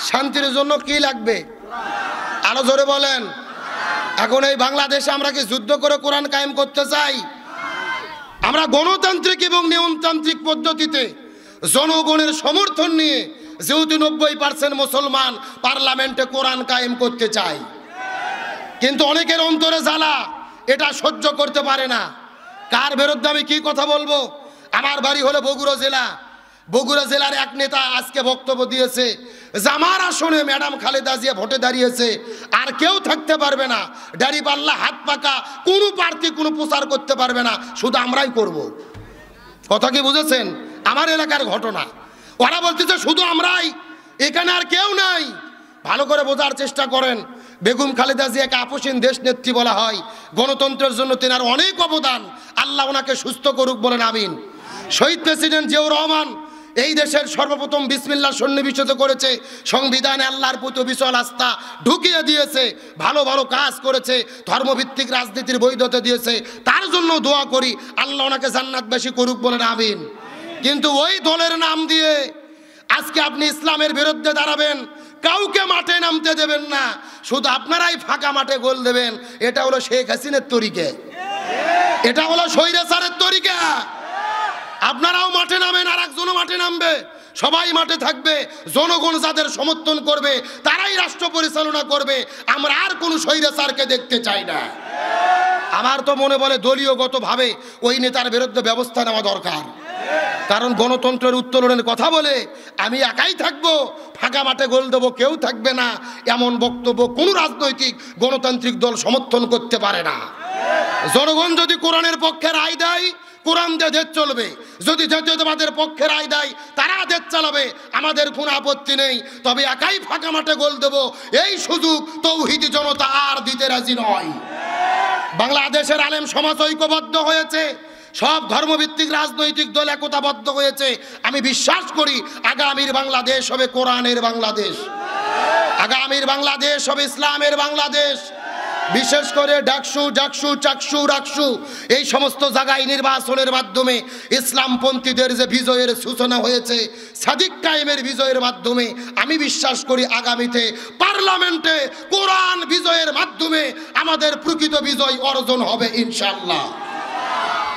শান্তির জন্য কি লাগবে? আরো জোরে বলেন। এখন এই বাংলাদেশে আমরা কি যুদ্ধ করে কোরআন কায়েম করতে চাই? আমরা গণতান্ত্রিক এবং নিয়মতান্ত্রিক পদ্ধতিতে জনগণের সমর্থন নিয়ে যেহেতু 90% মুসলমান পার্লামেন্টে কোরআন কায়েম করতে চাই, কিন্তু অনেকের অন্তরে জ্বালা, এটা সহ্য করতে পারে না। কার বিরুদ্ধে আমি কি কথা বলবো? আমার বাড়ি হলো বগুড়া জেলা। বগুড়া জেলার এক নেতা আজকে বক্তব্য দিয়েছে যে আমার আসনে ম্যাডাম খালেদা জিয়া ভোটে দাঁড়িয়েছে, আর কেউ থাকতে পারবে না, দাড়ি পাল্লা হাত পাকা কোনো প্রার্থী কোনো প্রচার করতে পারবে না, শুধু আমরাই করব। কথা কি বুঝেছেন? আমার এলাকার ঘটনা। ওরা বলতেছে শুধু আমরাই, এখানে আর কেউ নাই। ভালো করে বোঝার চেষ্টা করেন। বেগম খালেদা জিয়াকে আপসীন দেশ নেত্রী বলা হয়। গণতন্ত্রের জন্য তেনার অনেক অবদান। আল্লাহ ওনাকে সুস্থ করুক, বলেন আমিন। শহীদ প্রেসিডেন্ট জিয়াউর রহমান এই দেশের সর্বপ্রথম বিসমিল্লাহ সন্নিবেশিত করেছে, সংবিধানে আল্লাহর প্রতি বিশাল আস্থা ঢুকিয়ে দিয়েছে, ভালো ভালো কাজ করেছে, ধর্মভিত্তিক রাজনীতির বৈধতা দিয়েছে। তার জন্য দোয়া করি আল্লাহ ওনাকে জান্নাতবাসী করুক, বলেন আমিন। কিন্তু ওই দলের নাম দিয়ে আজকে আপনি ইসলামের বিরুদ্ধে দাঁড়াবেন, কাউকে মাঠে নামতে দেবেন না, শুধু আপনারাই ফাঁকা মাঠে গোল দেবেন। এটা হলো শেখ হাসিনার তরিকা, এটা হলো স্বৈরাচারের তরিকা। আপনারাও মাঠে নামেন, আর একজনও মাঠে নামবে, সবাই মাঠে থাকবে। জনগণ যাদের সমর্থন করবে তারাই রাষ্ট্র পরিচালনা করবে। আমরা আর কোনো স্বৈরাচারকে দেখতে চাই না। আমার তো মনে বলে দলীয়গতভাবে ওই নেতার বিরুদ্ধে ব্যবস্থা নেওয়া দরকার। কারণ গণতন্ত্রের উত্তোলনের কথা বলে আমি একাই থাকবো, ফাঁকা মাঠে গোল দেবো, কেউ থাকবে না, এমন বক্তব্য কোনো রাজনৈতিক গণতান্ত্রিক দল সমর্থন করতে পারে না। জনগণ যদি কোরআনের পক্ষে রায় দেয়, কোরআন দিয়ে দেশ চলবে। যদি জাতীয়তাবাদের পক্ষে রায় দেয়, তারা দেশ চালাবে, আমাদের কোনো আপত্তি নেই। তবে একাই ফাঁকা মাঠে গোল দেবো, এই সুযোগ তৌহিদি জনতা আর দিতে রাজি নয়। বাংলাদেশের আলেম সমাজ ঐক্যবদ্ধ হয়েছে, সব ধর্মভিত্তিক রাজনৈতিক দল একতাবদ্ধ হয়েছে। আমি বিশ্বাস করি আগামীর বাংলাদেশ হবে কোরআনের বাংলাদেশ, আগামীর বাংলাদেশ হবে ইসলামের বাংলাদেশ। বিশেষ করে ডাকসু, চাকসু, রাকসু এই সমস্ত জায়গায় নির্বাচনের মাধ্যমে ইসলামপন্থীদের যে বিজয়ের সূচনা হয়েছে, সাদিক কায়েমের বিজয়ের মাধ্যমে, আমি বিশ্বাস করি আগামীতে পার্লামেন্টে কোরআন বিজয়ের মাধ্যমে আমাদের প্রকৃত বিজয় অর্জন হবে ইনশাআল্লাহ।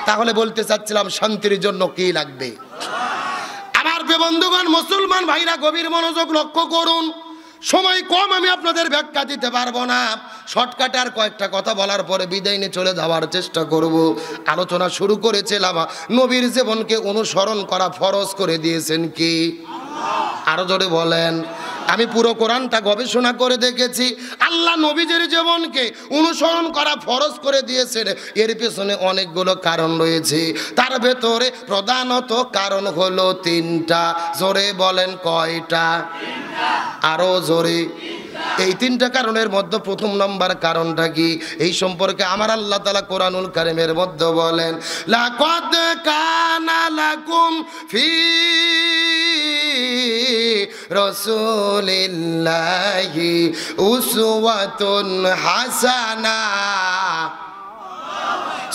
তাহলে বলতে চাচ্ছিলাম শান্তির জন্য কি লাগবে? আমার বন্ধুগণ, মুসলমান ভাইরা গভীর মনোযোগ লক্ষ্য করুন। সময় কম, আমি আপনাদের ব্যাখ্যা দিতে পারবো না। শর্টকাটে আর কয়েকটা কথা বলার পরে বিদায় নিয়ে চলে যাওয়ার চেষ্টা করব। আলোচনা শুরু করেছিলাম নবীর জীবনকে অনুসরণ করা ফরজ করে দিয়েছেন কি? আরো জোরে বলেন। আমি পুরো কোরআনটা গবেষণা করে দেখেছি, আল্লাহ নবীজির জীবনকে অনুসরণ করা ফরজ করে দিয়েছেন। এর পেছনে অনেকগুলো কারণ রয়েছে, তার ভেতরে প্রধানত কারণ হলো তিনটা। জোরে বলেন কয়টা? আরো জোরে। এই তিনটা কারণের মধ্যে প্রথম নম্বর কারণটা কি, এই সম্পর্কে আমার আল্লাহ তাআলা কোরআনুল কারীমের মধ্যে বলেন, লাকাদ কানা লাকুম ফি রাসূলিল্লাহি উসওয়াতুন হাসানা।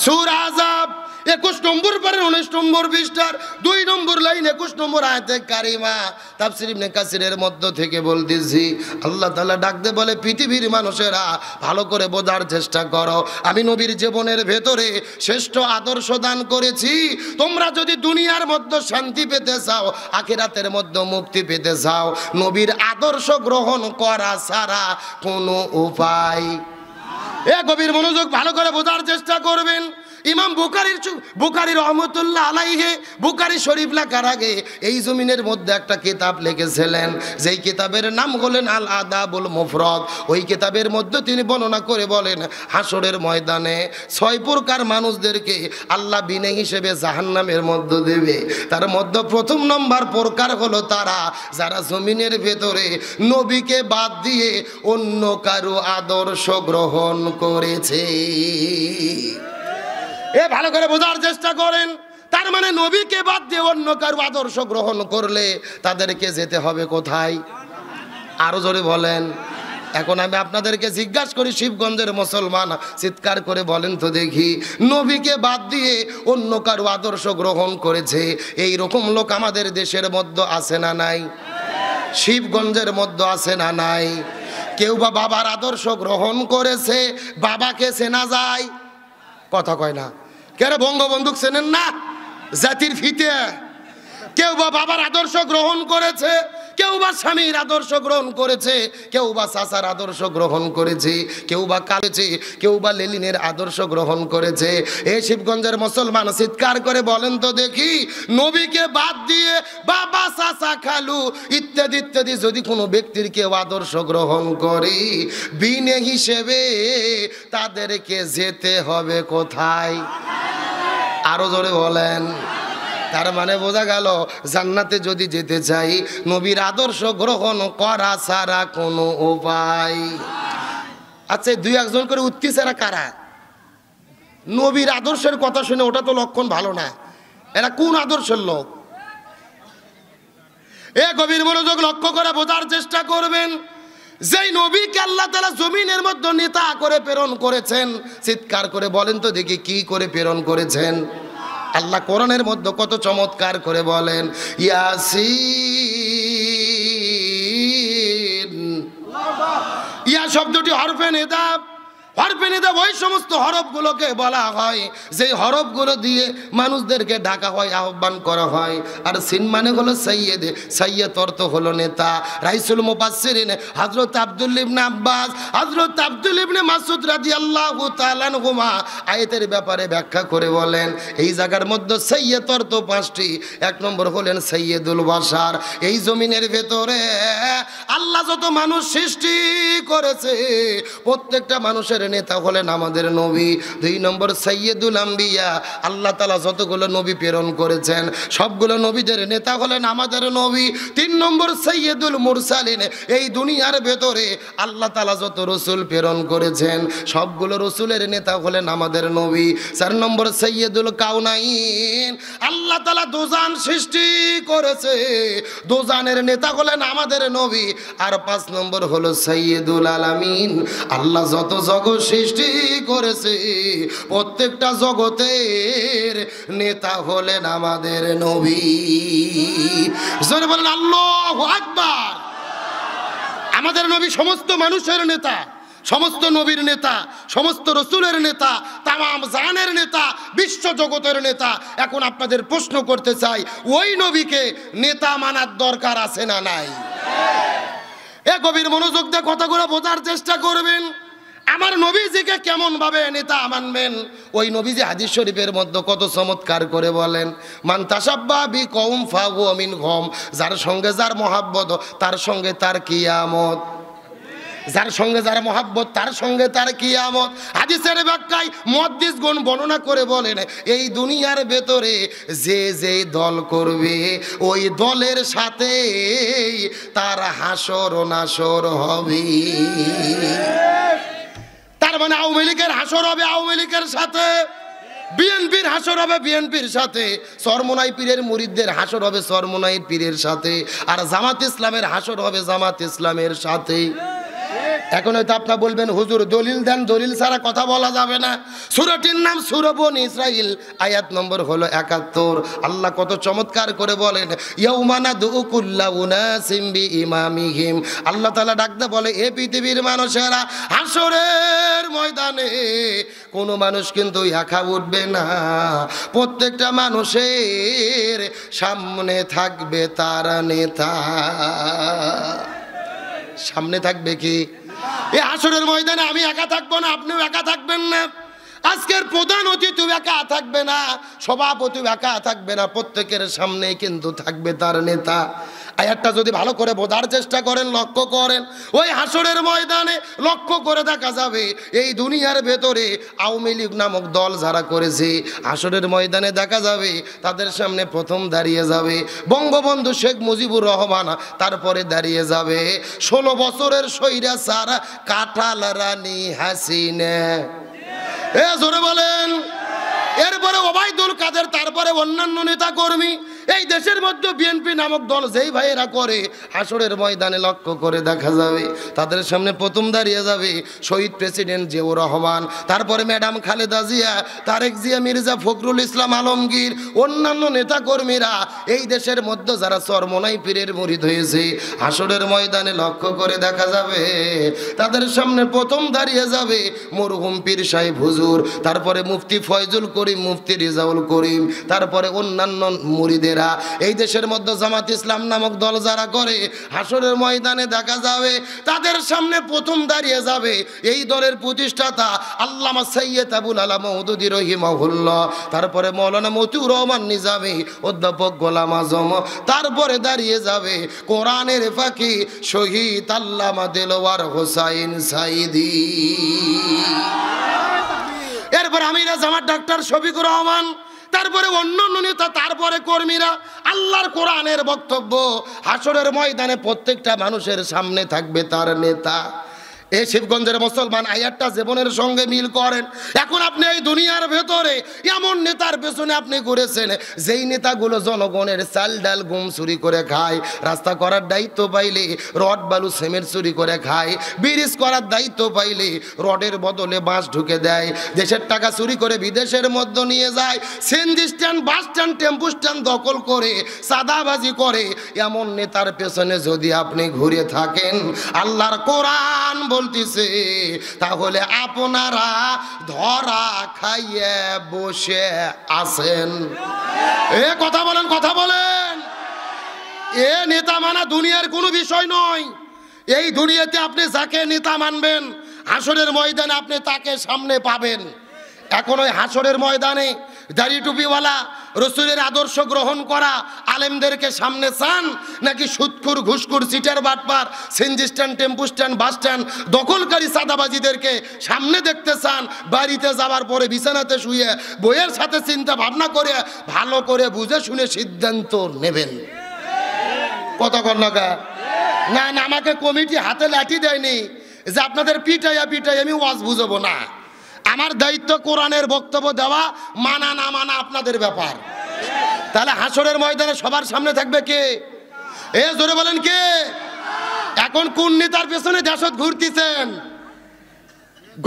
সূরা আযাব 21 নম্বর পারে 19 নম্বর পৃষ্ঠার 2 নম্বর লাইন 21 নম্বর আয়াতে কারিমা। তাফসীর ইবনে কাসিরের মধ্য থেকে বলতেছি, আল্লাহ তাআলা ডাকতে বলে, পৃথিবীর মানুষেরা ভালো করে বোঝার চেষ্টা করো, আমি নবীর জীবনের ভেতরে শ্রেষ্ঠ আদর্শ দান করেছি। তোমরা যদি দুনিয়ার মধ্যে শান্তি পেতে চাও, আখিরাতের মধ্যে মুক্তি পেতে চাও, নবীর আদর্শ গ্রহণ করা ছাড়া কোনো উপায়। গভীর মনোযোগ ভালো করে বোঝার চেষ্টা করবেন। ইমাম বুখারী রহমতুল্লাহ আলাইহি বুখারী শরীফ লেখার আগে এই জমিনের মধ্যে একটা কিতাব লিখেছিলেন, যেই কিতাবের নাম হলেন আল আদাবুল মুফরাদ। ওই কিতাবের মধ্যে তিনি বর্ণনা করে বলেন, হাসরের ময়দানে 6 প্রকার মানুষদেরকে আল্লাহ বিনে হিসেবে জাহান্নামের মধ্যে দেবে। তার মধ্যে প্রথম নম্বর প্রকার হলো তারা যারা জমিনের ভেতরে নবীকে বাদ দিয়ে অন্য কারো আদর্শ গ্রহণ করেছে। ভালো করে বোঝার চেষ্টা করেন। তার মানে নবীকে বাদ দিয়ে অন্য কারো আদর্শ গ্রহণ করলে তাদেরকে যেতে হবে কোথায়? আরো জোরে বলেন। এখন আমি আপনাদেরকে জিজ্ঞাসা করি, শিবগঞ্জের মুসলমান চিৎকার করে বলেন তো দেখি, নবীকে বাদ দিয়ে অন্য কারো আদর্শ গ্রহণ করেছে এই রকম লোক আমাদের দেশের মধ্যে আছে না নাই? শিবগঞ্জের মধ্যে আছে না নাই? কেউ বা বাবার আদর্শ গ্রহণ করেছে, বাবাকে চেনা যায়? কথা কয় না। কেন বঙ্গবন্ধু চেনেন না? জাতির ফিতে। কেউ বা বাবার আদর্শ গ্রহণ করেছে, কেউ বা স্বামীর আদর্শ গ্রহণ করেছে, কেউ বা চাচার আদর্শ গ্রহণ করেছে, কেউ বা কালেছে, কেউ বা লেনিনের আদর্শ গ্রহণ করেছে। এই শিবগঞ্জের মুসলমান চিৎকার করে বলেন তো দেখি, নবীকে বাদ দিয়ে বাবা, চাচা, খালু ইত্যাদি ইত্যাদি যদি কোনো ব্যক্তির কেউ আদর্শ গ্রহণ করে, বিনে হিসেবে তাদেরকে যেতে হবে কোথায়? আরো জোরে বলেন। তার মানে বোঝা গেল, জান্নাতে যদি যেতে চাই নবীর আদর্শ গ্রহণ করা ছাড়া কোনো উপায়। আচ্ছা, দুই একজন করে উঠতেছে এরা কারা? নবীর আদর্শের কথা শুনে ওটা তো লক্ষণ ভালো না। এরা কোন আদর্শের লোক? এ গভীর মনোযোগ লক্ষ্য করে বোঝার চেষ্টা করবেন। যেই নবীকে আল্লাহ তাআলা জমিনের মধ্যে নেতা করে প্রেরণ করেছেন, চিৎকার করে বলেন তো দেখি কি করে প্রেরণ করেছেন? আল্লাহ কোরআনের মধ্যে কত চমৎকার করে বলেন, ইয়াসিন। ইয়া শব্দটি হরফে নিদা। হরফে নিদা ওই সমস্ত হরফগুলোকে বলা হয় যে হরফগুলো দিয়ে মানুষদেরকে ডাকা হয়, আহ্বান করা হয়। আর সিন মানে হলো সৈয়দ। সৈয়দ অর্থ হলো নেতা। রাইসুল মুফাসসিরিন হযরত আব্দুল্লাহ ইবনে আব্বাস, হযরত আব্দুল্লাহ ইবনে মাসউদ রাদিয়াল্লাহু তাআলা আনহুমা আয়াতের ব্যাপারে ব্যাখ্যা করে বলেন, এই জায়গার মধ্যে সৈয়দ অর্থ পাঁচটি। এক নম্বর হলেন সৈয়দুল বাশার। এই জমিনের ভেতরে আল্লাহ যত মানুষ সৃষ্টি করেছে প্রত্যেকটা মানুষের নেতা হলেন আমাদের নবী। দুই নম্বর সৈয়দুল আম্বিয়া। আল্লাহ তাআলা যতগুলো নবী প্রেরণ করেছেন সবগুলো নবীদের নেতা হলেন আমাদের নবী। তিন নম্বর সৈয়দুল মুরসালিন। এই দুনিয়ার ভেতরে আল্লাহ তাআলা যত রসুল প্রেরণ করেছেন সবগুলো রসুলের নেতা হলেন আমাদের নবী। চার নম্বর সৈয়দুল কাউনাইন। আল্লাহ তাআলা দোজান সৃষ্টি করেছে, দোজানের নেতা হলেন আমাদের নবী। আর পাঁচ নম্বর হলো সৈয়দুল আলামিন। আল্লাহ যত জগৎ সৃষ্টি করেছে প্রত্যেকটা জগতের নেতা হলেন আমাদের নবী। জোরে বলেন আল্লাহু আকবার। আমাদের নবী সমস্ত মানুষের নেতা, সমস্ত নবীর নেতা, সমস্ত রসুলের নেতা, তামাম জাহানের নেতা, বিশ্ব জগতের নেতা। এখন আপনাদের প্রশ্ন করতে চাই, ওই নবীকে নেতা মানার দরকার আছে না নাই? এ গভীর মনোযোগ দিয়ে কথাগুলো বোঝার চেষ্টা করবেন। আমার নবীজিকে কেমন ভাবে নেতা মানবেন? ওই নবীজি হাদিস শরীফের মধ্যে কত চমৎকার করে বলেন, মান তাসাব্বা বিকওম ফাহুয়া মিনহুম। যার সঙ্গে যার মহাব্বত তার সঙ্গে তার কিয়ামত। যার সঙ্গে যার মহাব্বত তার সঙ্গে তার কিয়ামত। হাদিসের ব্যাখ্যায় মুহাদ্দিসগণ বর্ণনা করে বলেন, এই দুনিয়ার ভেতরে যে যে দল করবে ওই দলের সাথে তার হাসর নাসর হবে। তার মানে আওয়ামী লীগের হাসর হবে আওয়ামী লীগের সাথে, বিএনপির হাসর হবে বিএনপির সাথে, চরমোনাই পীরের মুরিদদের হাসর হবে চরমোনাই পীরের সাথে, আর জামাত ইসলামের হাসর হবে জামাত ইসলামের সাথে। এখন হয়তো আপনারা বলবেন, হুজুর দলিল দেন, দলিল ছাড়া কথা বলা যাবে না। সূরাটির নাম সূরা বনী ইসরাইল, আয়াত নম্বর হলো ৭১। আল্লাহ কত চমৎকার করে বলেন, ইয়াউমা নাদউ কুল্লা উনাসিম বিইমামিহিম। আল্লাহ তাআলা ডাকতে বলে, এ পৃথিবীর মানুষেরা, হাসরের ময়দানে কোনো মানুষ কিন্তু একা উঠবে না। প্রত্যেকটা মানুষের সামনে থাকবে তার নেতা। সামনে থাকবে কি? এই হাসরের ময়দানে আমি একা থাকবো না, আপনিও একা থাকবেন না। আজকের প্রধান অতিথি একা থাকবে না, সভাপতি একা থাকবে না, প্রত্যেকের সামনে কিন্তু থাকবে তার নেতা। আয়াতটা যদি ভালো করে বোঝার চেষ্টা করেন, লক্ষ্য করেন, ওই হাসরের ময়দানে লক্ষ্য করে দেখা যাবে এই দুনিয়ার ভেতরে আওয়ামী লীগ নামক দল যারা করেছে, হাসরের ময়দানে দেখা যাবে তাদের সামনে প্রথম দাঁড়িয়ে যাবে বঙ্গবন্ধু শেখ মুজিবুর রহমান, তারপরে দাঁড়িয়ে যাবে 16 বছরের স্বৈরাচার কাঁঠাল রানী হাসিনা। এ জোরে বলেন। এরপরে ওবায়দুল কাদের, তারপরে অন্যান্য নেতা কর্মী, এই দেশের মধ্যে বিএনপি নামক দল যেই ভাইয়েরা করে, হাসরের ময়দানে লক্ষ্য করে দেখা যাবে তাদের সামনে প্রথম দাঁড়িয়ে যাবে শহীদ প্রেসিডেন্ট জিয়াউর রহমান, তারপরে ম্যাডাম খালেদা জিয়া, তারেক জিয়া, মির্জা ফখরুল ইসলাম আলমগীর, অন্যান্য নেতাকর্মীরা, এই দেশের মধ্যে যারা চরমোনাই পীরের মুরিদ হয়েছে, হাসরের ময়দানে লক্ষ্য করে দেখা যাবে তাদের সামনে প্রথম দাঁড়িয়ে যাবে মরহুম পীর সাহেব হুজুর, তারপরে মুফতি ফয়জুল করিম, মুফতি রেজাউল করিম, তারপরে অন্যান্য মুরিদেরা। এই দেশের মধ্যে জামাত ইসলাম নামক দল যারা করে, হাসরের ময়দানে দেখা যাবে তাদের সামনে প্রথম দাঁড়িয়ে যাবে এই দলের প্রতিষ্ঠাতা আল্লামা সৈয়দ আবুল আলা মওদুদী রহিমাহুল্লাহ, তারপরে মাওলানা মতিউর রহমান নিজামী, অধ্যাপক গোলাম আজম, তারপরে দাঁড়িয়ে যাবে কোরআনের ফাঁকি শহীদ আল্লামা দেলোয়ার হোসাইন সাইদি, এরপর আমিরা জামাত ডাক্তার শফিকুর রহমান, তারপরে অন্যান্য নেতা, তারপরে কর্মীরা। আল্লাহর কোরআনের বক্তব্য, হাসরের ময়দানে প্রত্যেকটা মানুষের সামনে থাকবে তার নেতা। এই শিবগঞ্জের মুসলমান আয়াতটা জীবনের সঙ্গে মিল করেন। এখন আপনি এই দুনিয়ার ভেতরে এমন নেতার পেছনে আপনি ঘুরেছেন যেই নেতাগুলো জনগণের চাল ডাল গম চুরি করে খায়, রাস্তা করার দায়িত্ব পাইলে রড বালু সিমেন্ট চুরি করে খায়, ব্রিজ করার দায়িত্ব পাইলে রডের বদলে বাঁশ ঢুকে দেয়, দেশের টাকা চুরি করে বিদেশের মধ্যে নিয়ে যায়, CNG stand, bus stand, tempo stand দখল করে চাঁদাবাজি করে, এমন নেতার পেছনে যদি আপনি ঘুরে থাকেন, আল্লাহর কোরআন বলতেছে তাহলে আপনারা ধরা খাইয়ে বসে আছেন। এ কথা বলেন, কথা বলেন। এ নেতা মানা দুনিয়ার কোনো বিষয় নয়। এই দুনিয়াতে আপনি যাকে নেতা মানবেন, হাসরের ময়দানে আপনি তাকে সামনে পাবেন। এখন ওই হাসরের ময়দানে দাড়ি টুপিওয়ালা রসুলের আদর্শ গ্রহণ করা আলেমদেরকে সামনে চান, নাকি সুদখোর, ঘুষখোর, সিটার, বাটপার, CNG stand, tempo stand, bus stand দখলকারী চাঁদাবাজিদেরকে সামনে দেখতে চান? বাড়িতে যাওয়ার পরে বিছানাতে শুয়ে বইয়ের সাথে চিন্তা ভাবনা করে ভালো করে বুঝে শুনে সিদ্ধান্ত নেবেন। কতক্ষণ লাগা না না, আমাকে কমিটি হাতে লাঠি দেয়নি যে আপনাদের পিটাইয়া আমি ওয়াজ বুঝাবো না। আমার দায়িত্ব কোরআনের বক্তব্য দেওয়া, মানা না মানা আপনাদের ব্যাপার। তাহলে হাসরের ময়দানে সবার সামনে থাকবে কে? এ জোরে বলেন কে? এখন কোন নেতার পেছনে দেশত ঘুরতেছেন?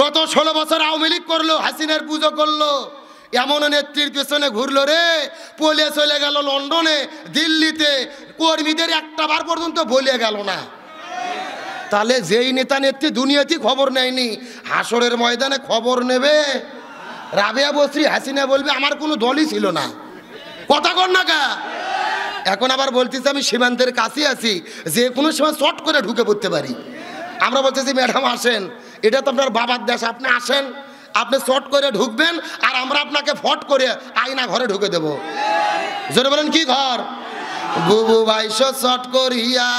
গত 16 বছর আওয়ামী লীগ করলো, হাসিনার পুজো করলো, এমন নেত্রীর পেছনে ঘুরলো রে, পলে চলে গেল লন্ডনে, দিল্লিতে, কর্মীদের একটা বার পর্যন্ত বলে গেল না। তাহলে যেই নেতা নেত্রী দুনিয়াতে খবর নেয়নি, হাসরের ময়দানে খবর নেবে? রাবেয়া বসরি, হাসিনা বলবে আমার কোনো দলই ছিল না। কথা কর না কা? এখন আবার বলতেছি আমি সীমান্তের কাছে আছি, যে কোনো সময় শর্ট করে ঢুকে পড়তে পারি। আমরা বলতেছি ম্যাডাম আসেন, এটা তো আপনার বাবার দেশ, আপনি আসেন, আপনি শর্ট করে ঢুকবেন, আর আমরা আপনাকে ফট করে আয়না ঘরে ঢুকে দেব। জোরে বলেন কি ঘর? বুবু বাইশো শর্ট করিয়া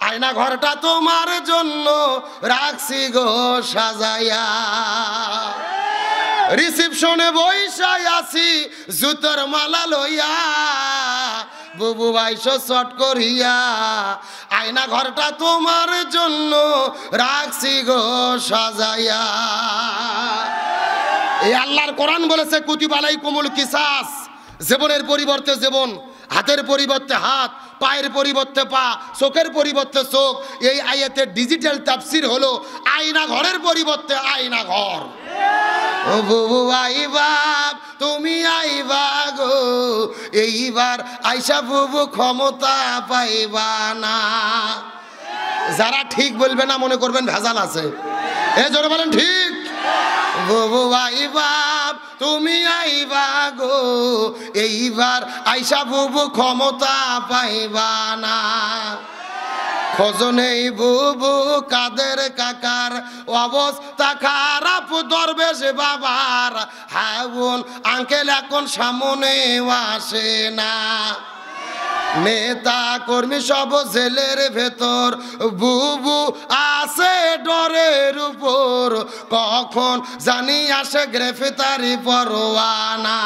আয়না ঘরটা তোমার জন্য রাখছি গো সাজাইয়া, রিসিপশনে বইসাই আছি জুতোর মালা লইয়া, বুবু বাইশো শর্ট করিয়া আয়না ঘরটা তোমার জন্য রাখছি গো সাজাইয়া। এই আল্লাহর কোরআন বলেছে কুতিবা আলাইকুমুল কিসাস, জীবনের পরিবর্তে জীবন, হাতের পরিবর্তে হাত, পায়ের পরিবর্তে পা, চোখের পরিবর্তে চোখ। এই আয়াতের ডিজিটাল তাফসির হলো আয়না ঘরের পরিবর্তে আয়না ঘর। ও বুবু আইবা, তুমি আইবা গো, এইবার আইসা বুবু ক্ষমতা পাইবা না। যারা ঠিক বলবে না মনে করবেন ভেজাল আছে। এ জোরে বলেন ঠিক। বুবু আইবা, তুমি আইবা গো, এইবার আইসা বুবু ক্ষমতা পাইবা না। খোঁজ নেই বুবু কাদের কাকার, অবস্থা খারাপ দরবেশ বাবার, হাউন আঙ্কেল এখন সামনে আসে না। নেতা কর্মী সব জেলের ভেতর, বুবু আছে ডরের উপর, কখন জানি আসে গ্রেফতারি পরোয়ানা।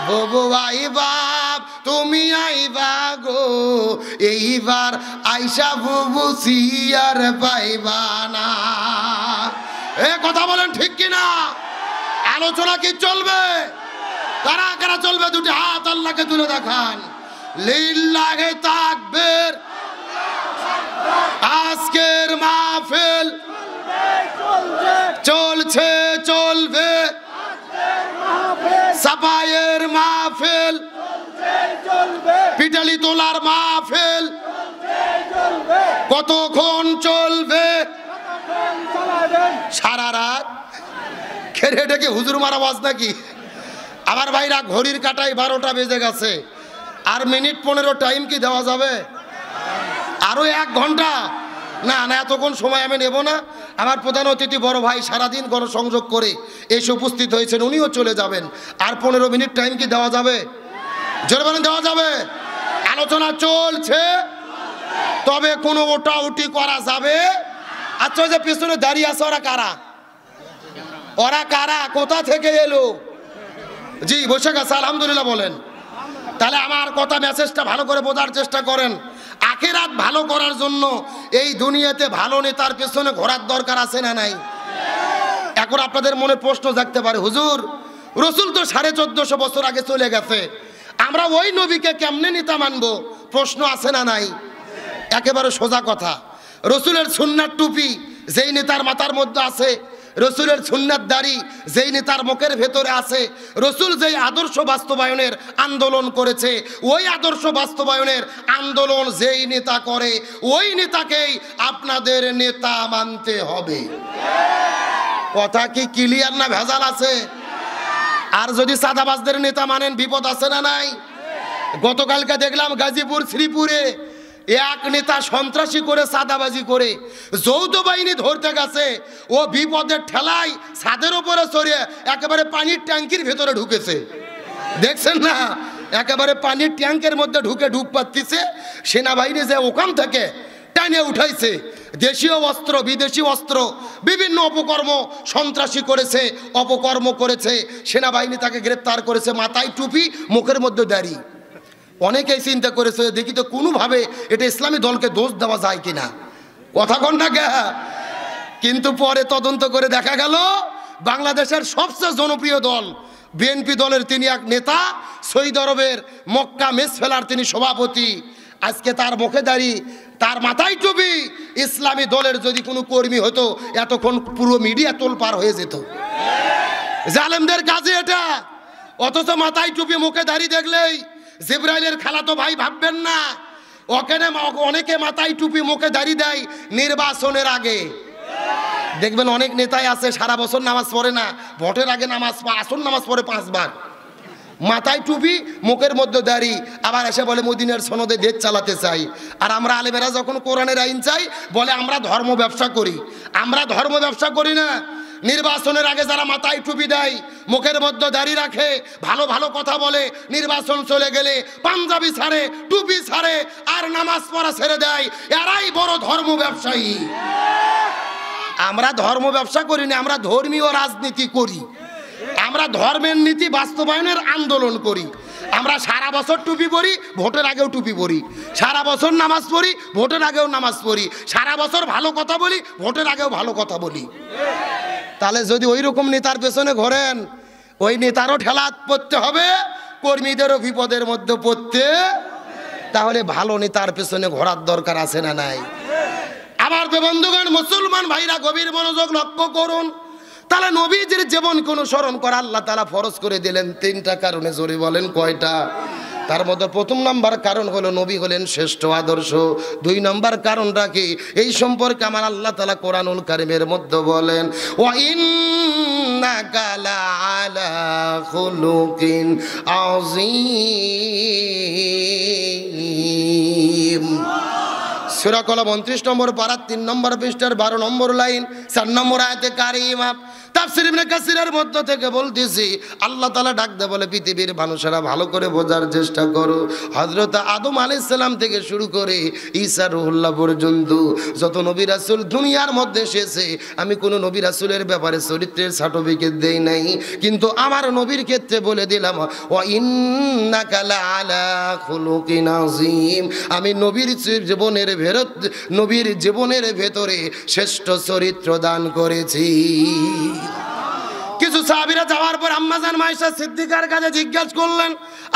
বুবু আইবা, তুমি আইবা গো, এইবার আইসা বুবু সিয়ার পাইবা না। এ কথা বলেন ঠিক কিনা? আলোচনা কি চলবে? কারা কারা চলবে দুটি হাত আল্লাহকে তুলে দেখান। লিল্লাহে তাকবীর। আজকের মাহফিল চলছে চলবে, সাফাইয়ের মাহফিল, পিটালি তোলার মাহফিল কতক্ষণ চলবে? সারা রাত। খেরে ডেকে হুজুর মারা আওয়াজ নাকি? আমার ভাইরা ঘড়ির কাটায় 12টা বেজে গেছে, আর মিনিট 15 টাইম কি দেওয়া যাবে? আরো 1 ঘন্টা? না না, এতক্ষণ সময় আমি নেব না। আমার প্রধান অতিথি বড় ভাই সারাদিন গণসংযোগ করে এসে উপস্থিত হয়েছেন, উনিও চলে যাবেন। আর 15 মিনিট টাইম কি দেওয়া যাবে? জোরে বলেন, দেওয়া যাবে? আলোচনা চলছে, তবে কোনো ওটা উটি করা যাবে? আচ্ছা, যে পিছনে দাঁড়িয়ে আছে ওরা কারা? ওরা কারা? কোথা থেকে এলো? জি, বসে গেছে, আলহামদুলিল্লাহ বলেন। তাহলে আমার কথা, মেসেজটা ভালো করে বোঝার চেষ্টা করেন। আখিরাত ভালো করার জন্য এই দুনিয়াতে ভালো নেতার পেছনে ঘোরার দরকার আছে না নাই? এখন আপনাদের মনে প্রশ্ন জাগতে পারে, হুজুর রসুল তো 1450 বছর আগে চলে গেছে, আমরা ওই নবীকে কেমনে নেতা মানবো? প্রশ্ন আছে না নাই? একেবারে সোজা কথা। রসুলের সুন্নাত টুপি যেই নেতার মাথার মধ্যে আছে, রসুলের সুন্নাত দাড়ি যেই নেতার মুখের ভেতরে আছে, রসুল যেই আদর্শ বাস্তবায়নের আন্দোলন করেছে, ওই আদর্শ বাস্তবায়নের আন্দোলন যেই নেতা করে, ওই নেতাকেই আপনাদের নেতা মানতে হবে। কথা কি ক্লিয়ার না ভেজাল আছে? আর যদি সাদাবাজদের নেতা মানেন, বিপদ আছে না নাই? গতকালকে দেখলাম গাজীপুর শ্রীপুরে এক নেতা সন্ত্রাসী করে, সাদাবাজি করে যৌথ বাহিনী ধরতে গেছে। ও বিপদের ঠেলায় ছাদের উপরে চড়িয়ে একেবারে পানির ট্যাঙ্কির ভেতরে ঢুকেছে। দেখছেন না? একেবারে পানির ট্যাঙ্কের মধ্যে ঢুকে ডুব পাচ্ছিছে। সেনাবাহিনী যে ওখান থেকে টানে উঠাইছে, দেশীয় অস্ত্র, বিদেশি অস্ত্র, বিভিন্ন অপকর্ম সন্ত্রাসী করেছে, অপকর্ম করেছে। সেনাবাহিনী তাকে গ্রেপ্তার করেছে, মাথায় টুপি, মুখের মধ্যে দাড়ি। অনেকেই চিন্তা করেছে, দেখি তো কোনোভাবে এটা ইসলামী দলকে দোষ দেওয়া যায় কিনা। কথা কন না কে? কিন্তু পরে তদন্ত করে দেখা গেল বাংলাদেশের সবচেয়ে জনপ্রিয় দল বিএনপি দলের তিনি এক নেতা, সৌদি আরবের মক্কা মেস ফেলার তিনি সভাপতি। আজকে তার মুখে দাড়ি, তার মাথায় টুপি। ইসলামী দলের যদি কোনো কর্মী হতো, এতক্ষণ পুরো মিডিয়া তোলপাড় হয়ে যেত। জালেমদের কাজে এটা। অথচ মাথায় টুপি, মুখে দাড়ি দেখলেই জিবরাইলের খালাতো ভাই ভাববেন না। ওখানে অনেকে মাথায় টুপি, মুখে দাড়ি দেয় নির্বাচনের আগে। দেখবেন অনেক নেতাই আছে সারা বছর নামাজ পড়ে না, ভোটের আগে নামাজ, আসর নামাজ পড়ে 5 বার, মাথায় টুপি, মুখের মধ্যে দাড়ি, আবার এসে বলে মদিনার সনদে দেশ চালাতে চাই। আর আমরা আলেমেরা যখন কোরআনের আইন চাই, বলে আমরা ধর্ম ব্যবসা করি। আমরা ধর্ম ব্যবসা করি না। নির্বাচনের আগে যারা মাথায় টুপি দেয়, মুখের মধ্যে দাড়ি রাখে, ভালো ভালো কথা বলে, নির্বাচন চলে গেলে পাঞ্জাবি ছাড়ে, টুপি ছাড়ে, আর নামাজ পড়া ছেড়ে দেয়, এরাই বড় ধর্ম ব্যবসায়ী। আমরা ধর্ম ব্যবসা করি না, আমরা ধর্মীয় রাজনীতি করি। আমরা ধর্মের নীতি বাস্তবায়নের আন্দোলন করি। আমরা সারা বছর টুপি পরি, ভোটের আগেও টুপি পরি। সারা বছর নামাজ পড়ি, ভোটের আগেও নামাজ পড়ি। সারা বছর ভালো কথা বলি, ভোটের আগেও ভালো কথা বলি। তাহলে যদি ওই রকম নেতার পেছনে ঘোরেন, ওই নেতারও ঠেলা পড়তে হবে, কর্মীদেরও বিপদের মধ্যে পড়তে। তাহলে ভালো নেতার পেছনে ঘোরার দরকার আছে না নাই? আমার বন্ধুগণ, মুসলমান ভাইরা গভীর মনোযোগ লক্ষ্য করুন। তাহলে নবীজির জীবনকে অনুসরণ করা আল্লাহ তাআলা ফরজ করে দিলেন 3টা কারণে। জোরে বলেন কয়টা? তার মধ্যে প্রথম নাম্বার কারণ হলো নবী হলেন শ্রেষ্ঠ আদর্শ। 2 নাম্বার কারণটা কি? এই সম্পর্কে আমার আল্লাহ তাআলা কোরআনুল কারীমের মধ্যে বলেন, ওয়া ইন্নাকা লাআলা খুলুকিন আযীম। সূরা কলম 29 নম্বর পারা 3 নম্বর পৃষ্ঠার 12 নম্বর লাইন 4 নম্বর আয়াতে কারিমা। তাফসীর ইবনে কাসিরের মধ্য থেকে বলতেছি, আল্লাহ তাআলা ডাক দেয় বলে, পৃথিবীর মানুষেরা ভালো করে বোঝার চেষ্টা করো। হযরত আদম আলাইহিস সালাম থেকে শুরু করে ঈসা রুহুল্লাহ পর্যন্ত যত নবী রাসূল দুনিয়ার মধ্যে এসেছে, আমি কোন নবী রাসূলের ব্যাপারে চরিত্রের সার্টিফিকেট দেই নাই, কিন্তু আমার নবীর ক্ষেত্রে বলে দিলাম, ওয়া ইন্নাকা লাআলা খুলুকিন আযীম। আমি নবীর জীবনের ভেতরে শ্রেষ্ঠ চরিত্র দান করেছি। কিছু কিছু সাহাবীরা যাওয়ার পর আম্মাজান মায়েশা সিদ্দিকার কাছে জিজ্ঞাসা করলেন,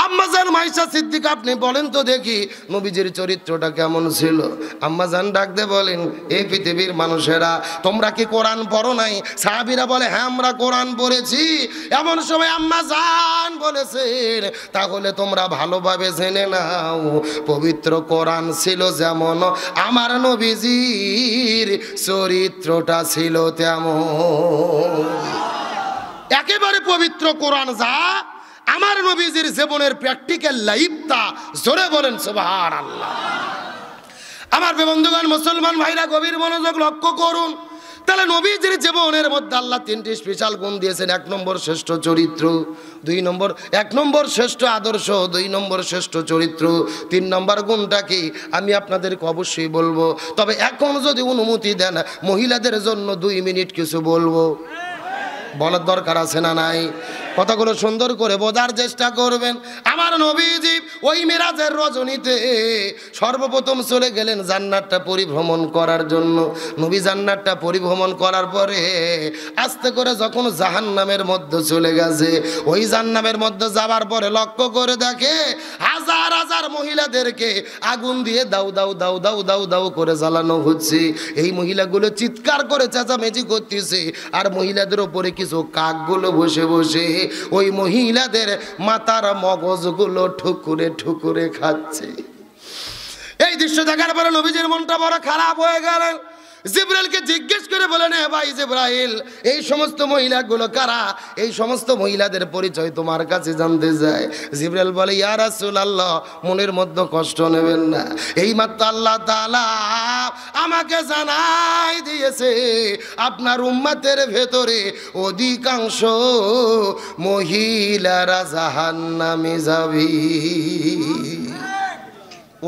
আম্মাজান মায়েশা সিদ্দিকা আপনি বলেন তো দেখি নবীজির চরিত্রটা কেমন ছিল। আম্মাজান ডাক দিয়ে বলেন, এই পৃথিবীর মানুষেরা তোমরা কি কোরআন পড়ো নাই? সাহাবীরা বলে, হ্যাঁ আমরা কোরআন পড়েছি। এমন সময় আম্মাজান বলেছেন, তাহলে তোমরা ভালোভাবে জেনে নাও পবিত্র কোরআন ছিল যেমন আমার নবীজির চরিত্রটা ছিল তেমন। একেবারে পবিত্র কোরআন যা আমার নবীজির জীবনের প্র্যাকটিক্যাল লাইফটা। জোরে বলেন সুবহানাল্লাহ। আমার বন্ধুগণ, মুসলমান ভাইরা গভীর মনোযোগ লক্ষ্য করুন। তাহলে নবীজির জীবনের মধ্যে আল্লাহ তিনটি স্পেশাল গুণ দিয়েছেন। 1 নম্বর শ্রেষ্ঠ চরিত্র, 2 নম্বর 1 নম্বর শ্রেষ্ঠ আদর্শ, 2 নম্বর শ্রেষ্ঠ চরিত্র। 3 নম্বর গুণটা কি আমি আপনাদেরকে অবশ্যই বলবো, তবে এখন যদি অনুমতি দেন মহিলাদের জন্য 2 মিনিট কিছু বলবো। বলার দরকার আছে না নাই? কথাগুলো সুন্দর করে বোঝার চেষ্টা করবেন। আমার নবীজি ওই মেরাজের রজনীতে সর্বপ্রথম চলে গেলেন জান্নাতটা পরিভ্রমণ করার জন্য। নবী জান্নাতটা পরিভ্রমণ করার পরে আস্তে করে যখন জাহান্নামের মধ্যে চলে গেছে, ওই জাহান্নামের মধ্যে যাবার পরে লক্ষ্য করে দেখে হাজার হাজার মহিলাদেরকে আগুন দিয়ে দাউ দাউ দাউ দাউ দাউ দাউ করে জ্বালানো হচ্ছে। এই মহিলাগুলো চিৎকার করে চেঁচামেচি করতেছে, আর মহিলাদের ওপরে কিছু কাকগুলো বসে বসে ওই মহিলাদের মাথার মগজগুলো ঠুকুরে ঠুকুরে খাচ্ছে। এই দৃশ্য দেখার পরে নবীজির মনটা বড় খারাপ হয়ে গেলেন। জিবরাইলকে জিজ্ঞেস করে বলেন, হে ভাই জিবরাইল, এই সমস্ত মহিলাগুলো কারা? এই সমস্ত মহিলাদের পরিচয় তোমার কাছে জানতে চাই। জিবরাইল বলে, ইয়া রাসূলুল্লাহ, মনের মধ্যে কষ্ট নেবেন না, এইমাত্র আল্লাহ তাআলা আমাকে জানাই দিয়েছে আপনার উম্মতের ভেতরে অধিকাংশ মহিলারা জাহান্নামে যাবে।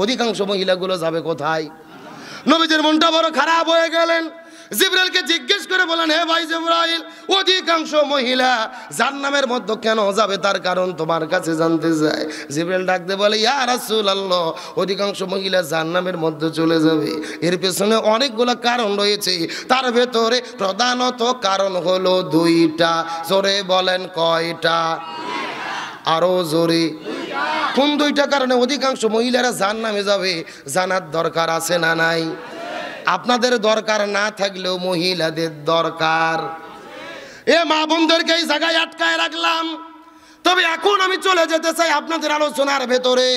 অধিকাংশ মহিলাগুলো যাবে কোথায়? নবীজির মনটা বড় খারাপ হয়ে গেলেন। জিবরাইলকে জিজ্ঞেস করে বলেন, হে ভাই জিবরাইল, অধিকাংশ মহিলা জাহান্নামের মধ্যে কেন যাবে তার কারণ তোমার কাছে জানতে চাই। জিবরাইল ডাক দিয়ে বলে, ইয়া রাসূলুল্লাহ, অধিকাংশ মহিলা জাহান্নামের মধ্যে চলে যাবে, এর পেছনে অনেকগুলো কারণ রয়েছে। তার ভেতরে প্রধানত কারণ হলো 2টা। জোরে বলেন কয়টা? আরো জোরে। কোন 2টা কারণে অধিকাংশ মহিলারা জাহান্নামে যাবে জানার দরকার আছে না নাই? আপনাদের দরকার না থাকলেও মহিলাদের দরকার। এ মা বোনদেরকে এই জায়গায় আটকায় রাখলাম। তবে এখন আমি চলে যেতে চাই আপনাদের আলোচনার ভেতরে।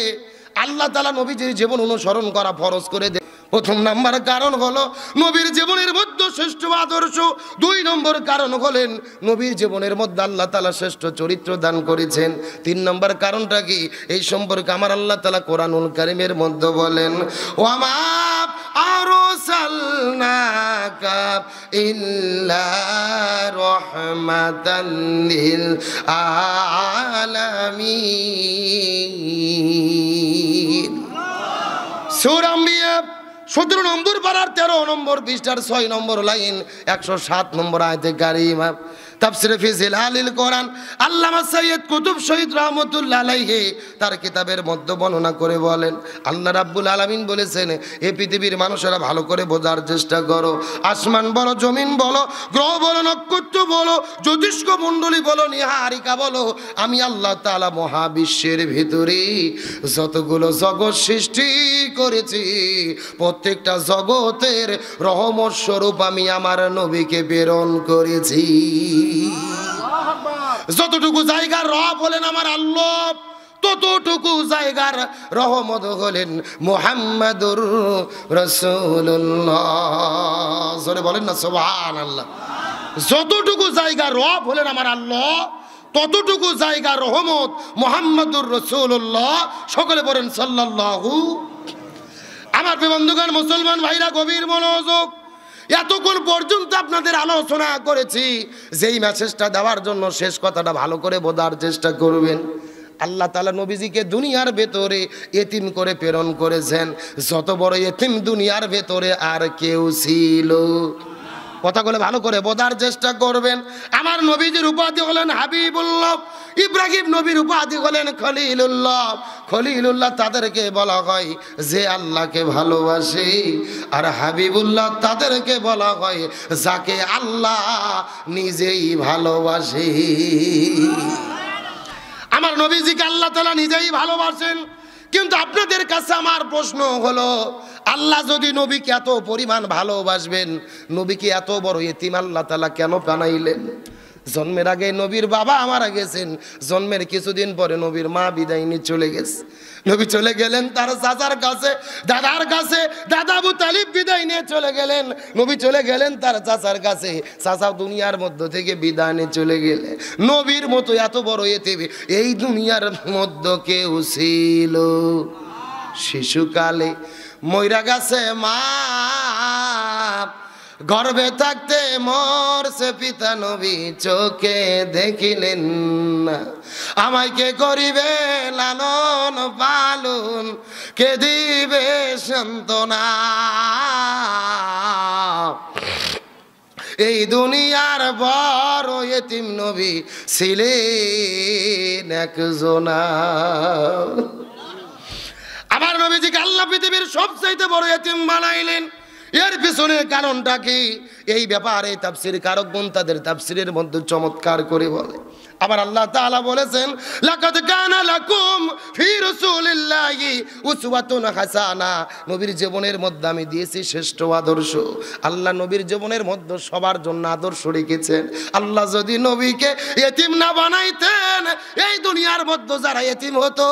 আল্লাহ তাআলা নবীজির জীবন অনুসরণ করা ফরজ করে দেন। প্রথম নাম্বার কারণ হলো নবীর জীবনের মধ্যে শ্রেষ্ঠ আদর্শ। 2 নম্বর কারণ হলেন নবীর জীবনের মধ্যে আল্লাহ তাআলা শ্রেষ্ঠ চরিত্র দান করেছেন। 3 নম্বর কারণটা কি এই সম্পর্কে আমার আল্লাহ তাআলা কোরআনুল কারীমের মধ্যে বলেন, ওয়ামা আরসালনাকা ইল্লা রাহমাতাল লিল আলামিন। সূরা আম্বিয়া 17 নম্বর পারার 13 নম্বর পৃষ্ঠার 6 নম্বর লাইন 107 নম্বর আয়াতে কারিমা। তাফসীরে ফি জিলালিল কোরআন আল্লামা সৈয়দ কুতুব শহীদ রাহমাতুল্লাহ আলাইহি তার কিতাবের মধ্যে বর্ণনা করে বলেন, আল্লাহ রাব্বুল আলামিন বলেছেন, এই পৃথিবীর মানুষেরা ভালো করে বোঝার চেষ্টা করো। আসমান বলো, জমিন বলো, গ্রহ বলো, নক্ষত্র বলো, জ্যোতিষ্ক মণ্ডলী বলো, নিহারিকা বলো, আমি আল্লাহ তাআলা মহাবিশ্বের ভিতরে যতগুলো জগৎ সৃষ্টি করেছি প্রত্যেকটা জগতের রহমত স্বরূপ আমি আমার নবীকে প্রেরণ করেছি। যতটুকু জায়গার রব হলেন আমার আল্লাহ, ততটুকু জায়গার রহমত হলেন মুহাম্মাদুর রাসূলুল্লাহ। জোরে বলেন না সুবহানাল্লাহ। যতটুকু জায়গার রব হলেন আমার আল্লাহ, ততটুকু জায়গার রহমত মুহাম্মাদুর রাসূলুল্লাহ। সকলে বলেন সাল্লাল্লাহু। আমার বন্ধুগণ, মুসলমান ভাইরা গভীর মনোযোগ। এতক্ষণ পর্যন্ত আপনাদের আলোচনা করেছি, যেই মেসেজটা দেওয়ার জন্য শেষ কথাটা ভালো করে বোঝার চেষ্টা করবেন। আল্লাহ তাআলা নবীজিকে দুনিয়ার ভেতরে এতিম করে প্রেরণ করেছেন। যত বড় এতিম দুনিয়ার ভেতরে আর কেউ ছিল? কথাগুলো ভালো করে বোঝার চেষ্টা করবেন। আমার নবীজির উপাধি হলেন হাবিবুল্লাহ। ইব্রাহিম নবীর উপাধি হলেন খলিলুল্লাহ। খলিলুল্লাহ তাদেরকে বলা হয় যে আল্লাহকে ভালোবাসে, আর হাবিবুল্লাহ তাদেরকে বলা হয় যাকে আল্লাহ নিজেই ভালোবাসে। আমার নবীজিকে আল্লাহ তাআলা নিজেই ভালোবাসেন। কিন্তু আপনাদের কাছে আমার প্রশ্ন হলো, আল্লাহ যদি নবীকে এত পরিমাণ ভালোবাসবেন, নবীকে এত বড় ইতিম আল্লাহ তাআলা কেন বানাইলেন? জন্মের আগে নবীর বাবা মারা গেছেন, জন্মের কিছুদিন পরে নবীর মা বিদায় নিয়ে চলে গেছে। নবী চলে গেলেন তার চাচার কাছে, দাদার কাছে, দাদা আবু তালিব বিদায় নিয়ে চলে গেলেন। নবী চলে গেলেন তার চাচার কাছে, চাচা দুনিয়ার মধ্য থেকে বিদায় নিয়ে চলে গেলেন। নবীর মতো এত বড় ইতিম এই দুনিয়ার মধ্যে কেউ ছিল? শিশুকালে মইরা গেছে মা, গর্ভে থাকতে মরছে পিতা, নবী চোখে দেখিলেন না। আমায় কে করিবে লালন পালন, কে দিবে সান্ত্বনা? এই দুনিয়ার বড় ইতিম নবী ছিলেন একজনা। আমার নবীজিকে আল্লাহ পৃথিবীর সবচাইতে বড় ইতিম বানাইলেন। এর পিছনে কারণটা কি? এই ব্যাপারে তাফসীর কারকগণ তাদের তাফসীরের মধ্যে চমৎকার করে বলে। আবার আল্লাহ তাআলা বলেছেন, লাকাদ কানা লাকুম ফি রাসূলিল্লাহি উসওয়াতুন হাসানা। নবীর জীবনের মধ্যে আমি দিয়েছি শ্রেষ্ঠ আদর্শ। আল্লাহ নবীর জীবনের মধ্যে সবার জন্য আদর্শ রেখেছেন। আল্লাহ যদি নবীকে ইতিম না বানাইতেন, এই দুনিয়ার মধ্যে যারা ইতিম হতো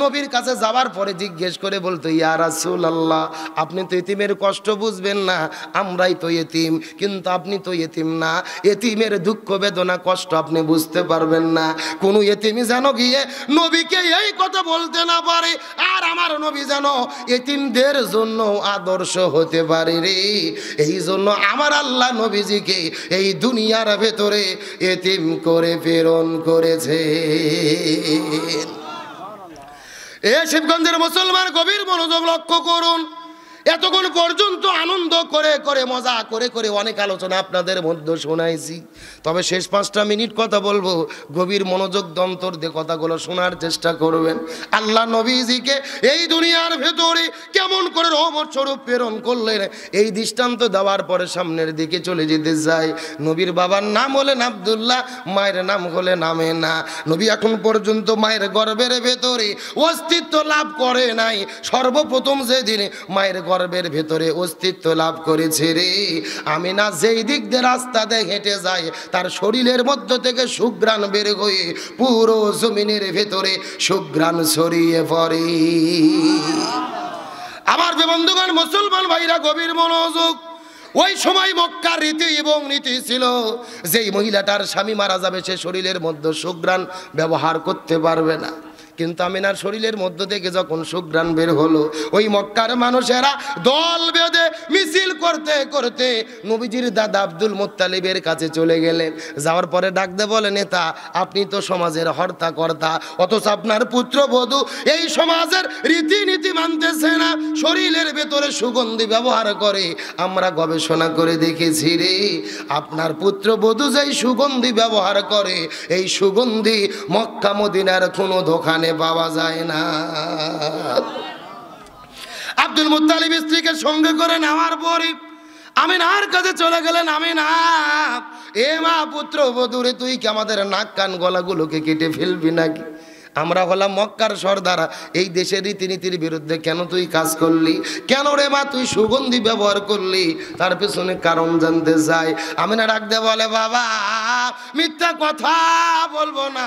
নবীর কাছে যাওয়ার পরে জিজ্ঞেস করে বলতো, ইয়া রাসূলুল্লাহ, আপনি তো ইতিমের কষ্ট বুঝবেন না, আমরাই তো ইতিম, কিন্তু আপনি তো ইতিম না, ইতিমের দুঃখ বেদনা কষ্ট আপনি বুঝতে পারবেন না। কোন ইতিমি যেন গিয়ে নবীকে এই কথা বলতে না পারে, আর আমার নবী যেন ইতিমদের জন্য আদর্শ হতে পারে রে। এই জন্য আমার আল্লাহ নবীজিকে এই দুনিয়ার ভেতরে ইতিম করে প্রেরণ করেছে। এ শিবগঞ্জের মুসলমান গভীর মনোযোগ লক্ষ্য করুন। এতক্ষণ পর্যন্ত আনন্দ করে করে মজা করে করে অনেক আলোচনা আপনাদের মধ্যে শোনাইছি, তবে শেষ 5টা মিনিট কথা বলবো। গভীর মনোযোগ দন্তর দিয়ে কথাগুলো শোনার চেষ্টা করবেন। আল্লাহ নবীজিকে এই দুনিয়ার ভেতরে কেমন করে রহমত স্বরূপ প্রেরণ করলেন, এই দৃষ্টান্ত দেওয়ার পরে সামনের দিকে চলে যেতে যায়। নবীর বাবার নাম হলেন আব্দুল্লাহ, মায়ের নাম হলেন আমেনা। নবী এখন পর্যন্ত মায়ের গর্ভের ভেতরে অস্তিত্ব লাভ করে নাই। সর্বপ্রথম যেদিন মায়ের গর্ভের ভেতরে অস্তিত্ব লাভ করেছে রে, আমিনা যেই দিক দিয়ে রাস্তা দিয়ে হেঁটে যায় তার শরীরের মধ্য থেকে সুঘ্রাণ বের হয়ে পুরো জমিনের ভেতরে সুঘ্রাণ ছড়িয়ে পড়ে। আমার বন্ধুগণ মুসলমান ভাইরা গভীর মনোযোগ। ওই সময় মক্কার রীতি এবং নীতি ছিল, যেই মহিলাটার স্বামী মারা যাবে সে শরীরের মধ্যে সুঘ্রাণ ব্যবহার করতে পারবে না। কিন্তু আমিনার শরীরের মধ্য থেকে যখন সুঘ্রাণ বের হলো, ওই মক্কার মানুষেরা দল বেঁধে মিছিল করতে করতে নবীজির দাদা আব্দুল মুত্তালিবের কাছে চলে গেলেন। যাওয়ার পরে ডাকতে বলে, নেতা, আপনি তো সমাজের হর্তা কর্তা, অথচ আপনার পুত্রবধূ এই সমাজের রীতিনীতি মানতেছে না, শরীরের ভেতরে সুগন্ধি ব্যবহার করে। আমরা গবেষণা করে দেখেছি রে, আপনার পুত্রবধূ যেই সুগন্ধি ব্যবহার করে, এই সুগন্ধি মক্কা মদিনার কোনো দোকানে পাওয়া যায় না। আব্দুল মুত্তালিব স্ত্রীকে সঙ্গে করে নেওয়ার পরে আমিনার কাছে চলে গেলেন। আমিনা, এ মা, পুত্র বধূরে, তুই কি আমাদের নাক কান গলাগুলোকে কেটে ফেলবি নাকি? আমরা হলাম মক্কার সর্দার, এই দেশের রীতিনীতির বিরুদ্ধে কেন তুই কাজ করলি? কেন রে মা তুই সুগন্ধি ব্যবহার করলি? তার পেছনে কারণ জানতে চাই। আমিনা ডাকতে বলে, বাবা, মিথ্যা কথা বলবো না,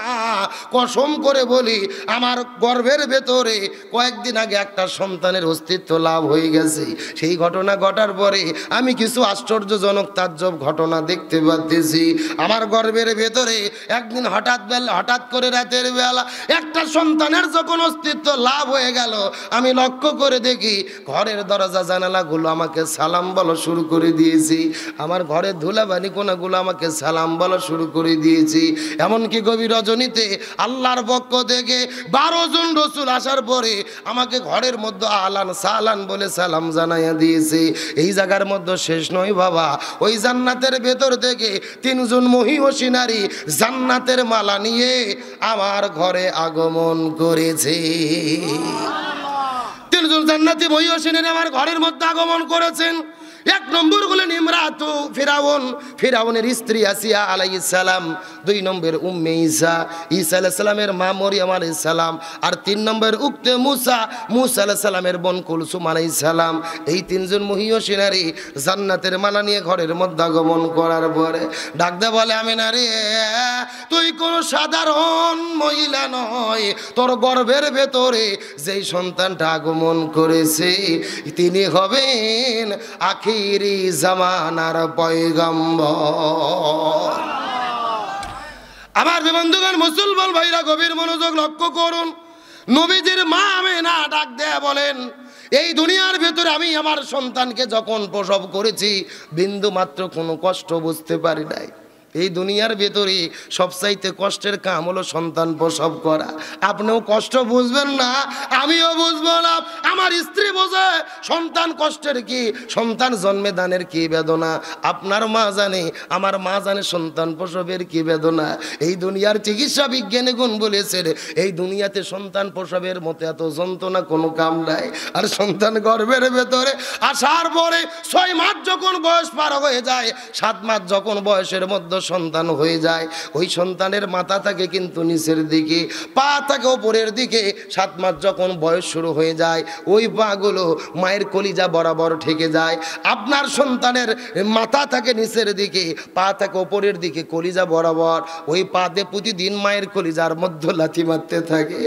কসম করে বলি, আমার গর্ভের ভেতরে কয়েকদিন আগে একটা সন্তানের অস্তিত্ব লাভ হয়ে গেছে। সেই ঘটনা ঘটার পরে আমি কিছু আশ্চর্যজনক তাজ্জব ঘটনা দেখতে পাচ্ছি। আমার গর্ভের ভেতরে একদিন হঠাৎ করে রাতের বেলা একটা সন্তানের যখন অস্তিত্ব লাভ হয়ে গেল, আমি লক্ষ্য করে দেখি ঘরের দরজা জানালাগুলো আমাকে সালাম বলা শুরু করে দিয়েছি। আমার ঘরের ধুলাবালি কোনাগুলো আমাকে সালাম বলা শুরু করে দিয়েছি। এমনকি গভীর রজনীতে আল্লাহর পক্ষ থেকে 12 জন রসুল আসার পরে আমাকে ঘরের মধ্যে আহলান সাহলান বলে সালাম জানাইয়া দিয়েছে। এই জায়গার মধ্যে শেষ নয় বাবা, ওই জান্নাতের ভেতর থেকে 3 জন মহিষী নারী জান্নাতের মালা নিয়ে আমার ঘরে আগমন করেছে। 3 জন জান্নাতি মহিষী নারী আমার ঘরের মধ্যে আগমন করেছেন। 1 নম্বর হলেন ইমরাতু ফিরাউন, ফিরাউনের স্ত্রী আসিয়া আলাইহিস সালাম। 2 নম্বর উম্মে ঈসা, ঈসা আলাইহিস সালামের মা মরিয়ম আলাইহিস সালাম। আর 3 নম্বর উক্তে মুসা, মুসা আলাইহিস সালামের বোন কুলসুম আলাইহিস সালাম। এই 3 জন মহিষী নারী জান্নাতের মালা নিয়ে ঘরের মধ্যে আগমন করার পরে ডাকতে বলে, আমিনা রে, তুই কোন সাধারণ মহিলা নয়, তোর গর্ভের ভেতরে যেই সন্তানটা আগমন করেছে তিনি হবেন আখিরি জামানার পয়গম্বর। আমার বন্ধুগণ, মুসলমান ভাইরা গভীর মনোযোগ লক্ষ্য করুন। নবীজির মা আমেনা ডাক দেয়া বলেন, এই দুনিয়ার ভেতরে আমি আমার সন্তানকে যখন প্রসব করেছি বিন্দু মাত্র কোনো কষ্ট বুঝতে পারি নাই। এই দুনিয়ার ভেতরে সবচাইতে কষ্টের কাম হলো সন্তান প্রসব করা। আপনিও কষ্ট বুঝবেন না, আমিও বুঝবো না, আমার স্ত্রী বোঝে সন্তান কষ্টের কি, সন্তান জন্মে দানের কি বেদনা। আপনার মা জানে, আমার মা জানে সন্তান প্রসবের কি বেদনা। এই দুনিয়ার চিকিৎসা বিজ্ঞানী গুণ বলেছেন, এই দুনিয়াতে সন্তান প্রসবের মতো এত যন্ত্রণা কোনো কাম নাই। আর সন্তান গর্ভের ভেতরে আসার পরে 6 মাস যখন বয়স পার হয়ে যায়, 7 মাস যখন বয়সের মধ্যে সন্তান হয়ে যায়, ওই সন্তানের মাথা থাকে কিন্তু নিচের দিকে, পা থাকে ওপরের দিকে। 7 মাস যখন বয়স শুরু হয়ে যায়, ওই পাগুলো মায়ের কলিজা বরাবর ঠেকে যায়। আপনার সন্তানের মাথা থাকে নিচের দিকে, পা থাকে ওপরের দিকে, কলিজা বরাবর। ওই পাতে প্রতিদিন মায়ের কলিজার মধ্যে লাথি মারতে থাকে।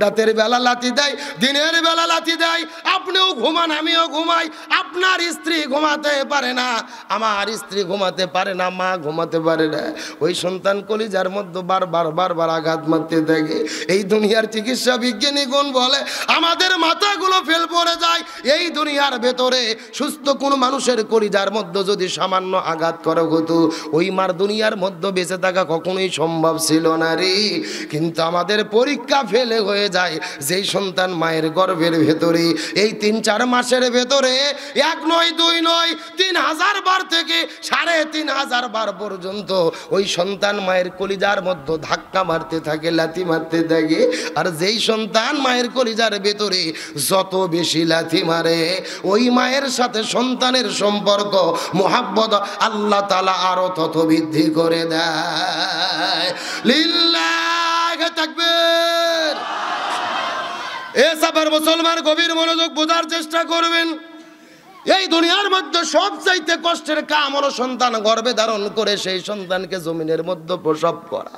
রাতের বেলা লাথি দেয়, দিনের বেলা লাথি দেয়। আপনিও ঘুমান, আমিও ঘুমাই। আপনার স্ত্রী ঘুমাতে পারে না, আমার স্ত্রী ঘুমাতে পারে না, মা ঘুমাতে পারে না। ওই সন্তান কলিজার মধ্যে বারবার আঘাত মারতে থাকে। এই দুনিয়ার চিকিৎসা বিজ্ঞানী গুণ বলে আমাদের মাথাগুলো ফেল পড়ে যায়। এই দুনিয়ার ভেতরে সুস্থ কোন মানুষের কলিজার মধ্যে যদি সামান্য আঘাত করা হতো, ওই মার দুনিয়ার মধ্যে বেঁচে থাকা কখনোই সম্ভব ছিল না রে। কিন্তু আমাদের পরীক্ষা ফেলে হয়ে যায় যেই সন্তান মায়ের গর্ভের ভেতরে এই 3-4 মাসের ভেতরে 1 নয় 2 নয় 3000 বার থেকে 3500 বার পর্যন্ত ওই সন্তান মায়ের কলিজার মধ্যে ধাক্কা মারতে থাকে, লাথি মারতে থাকে। আর যেই সন্তান মায়ের কলিজার ভেতরে যত বেশি লাথি মারে, ওই মায়ের সাথে সন্তানের সম্পর্ক মোহাব্বত আল্লাহ তাআলা আরো তত বৃদ্ধি করে দেয়। লিল্লাহি তাকবীর। এসবের মুসলমান গভীর মনোযোগ বোঝার চেষ্টা করবেন। এই দুনিয়ার মধ্যে সবচাইতে কষ্টের কাম হলো সন্তান গর্ভে ধারণ করে সেই সন্তানকে জমিনের মধ্যে প্রসব করা।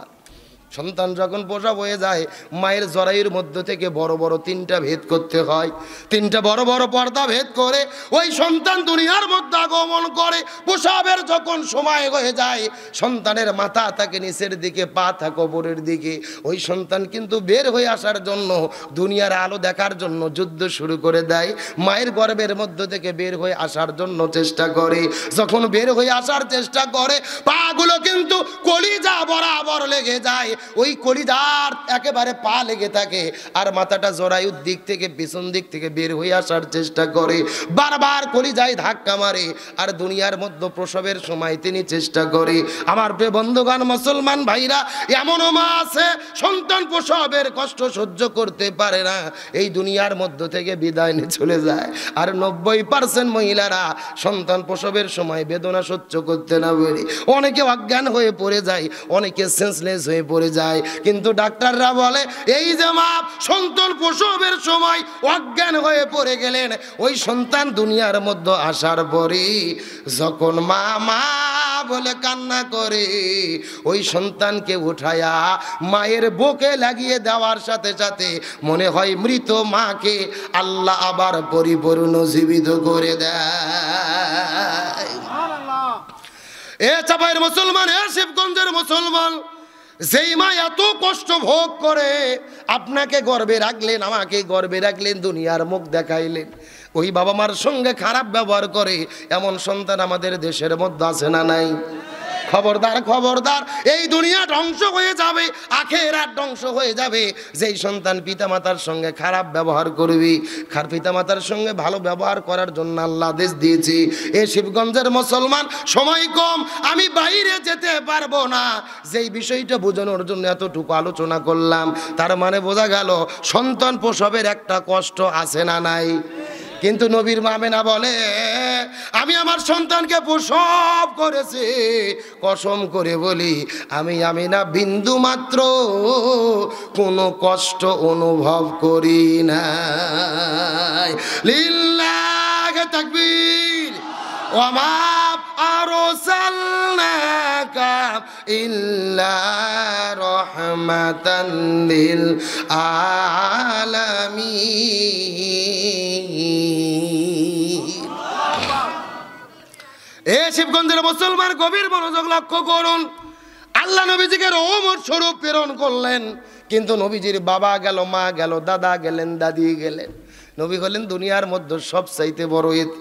সন্তান যখন প্রসব হয়ে যায়, মায়ের জরায়ুর মধ্য থেকে বড় বড় 3টা ভেদ করতে হয়। 3টা বড় বড় পর্দা ভেদ করে ওই সন্তান দুনিয়ার মধ্যে আগমন করে। প্রসবের যখন সময় হয়ে যায়, সন্তানের মাথা থাকে নিচের দিকে, পা থাকে ওপরের দিকে। ওই সন্তান কিন্তু বের হয়ে আসার জন্য, দুনিয়ার আলো দেখার জন্য যুদ্ধ শুরু করে দেয়। মায়ের গর্ভের মধ্য থেকে বের হয়ে আসার জন্য চেষ্টা করে। যখন বের হয়ে আসার চেষ্টা করে, পাগুলো কিন্তু কলিজা বরাবর লেগে যায়। ওই কলিজার একেবারে পা লেগে থাকে। আর মাথাটা জরায়ুর দিক থেকে, পিছন দিক থেকে বের হয়ে আসার চেষ্টা করে। বারবার কলিজায় ধাক্কা মারে। আর দুনিয়ার মধ্যে প্রসবের সময় তিনি চেষ্টা করে। আমার প্রিয় বন্ধুগণ, মুসলমান ভাইরা, এমনও মা আছে সন্তান প্রসবের কষ্ট সহ্য করতে পারে না, এই দুনিয়ার মধ্য থেকে বিদায় নিয়ে চলে যায়। আর 90% মহিলারা সন্তান প্রসবের সময় বেদনা সহ্য করতে না পারে অনেকে অজ্ঞান হয়ে পড়ে যায়, অনেকে সেন্সলেস হয়ে পড়ে যায়। কিন্তু ডাক্তাররা বলে এই যে মা সন্তান প্রসবের সময় অজ্ঞান হয়ে পড়ে গেলেন, ওই সন্তান দুনিয়ার মধ্যে আসার পরে যখন মা মা বলে কান্না করে, ওই সন্তানকে উঠায়া মায়ের বুকে লাগিয়ে দেওয়ার সাথে সাথে মনে হয় মৃত মাকে আল্লাহ আবার পরিপূর্ণ জীবিত করে দেয়। এ চাপাইয়ের মুসলমান, এ শিবগঞ্জের মুসলমান, যেই মা এত কষ্ট ভোগ করে আপনাকে গর্বে রাখলেন, আমাকে গর্বে রাখলেন, দুনিয়ার মুখ দেখাইলেন, ওই বাবা মার সঙ্গে খারাপ ব্যবহার করে এমন সন্তান আমাদের দেশের মধ্যে আছে না নাই? খবরদার খবরদার, এই দুনিয়া ধ্বংস হয়ে যাবে, আখিরাত ধ্বংস হয়ে যাবে। যেই সন্তান পিতামাতার সঙ্গে খারাপ ব্যবহার করবি, পিতামাতার সঙ্গে ভালো ব্যবহার করার জন্য আল্লাহ আদেশ দিয়েছি। এই শিবগঞ্জের মুসলমান, সময় কম, আমি বাইরে যেতে পারবো না। যেই বিষয়টা বোঝানোর জন্য এতটুকু আলোচনা করলাম, তার মানে বোঝা গেল সন্তান প্রসবের একটা কষ্ট আছে না নাই? কিন্তু নবীর মা আমেনা বলে, আমি আমার সন্তানকে প্রসব করেছি, কসম করে বলি আমি আমিনা বিন্দু মাত্র কোনো কষ্ট অনুভব করি না। লিল্লাহি তাকবীর। ওয়া মা আরসালনাকা ইল্লা রাহমাতান লিল আলামিন। এ শিবগঞ্জের মুসলমান গভীর মনোযোগ লক্ষ্য করুন। আল্লাহ নবীজিকে রহমত স্বরূপ প্রেরণ করলেন, কিন্তু নবীজির বাবা গেল, মা গেল, দাদা গেলেন, দাদি গেলেন। নবী হলেন দুনিয়ার মধ্যে সবচাইতে বড় ঈদ।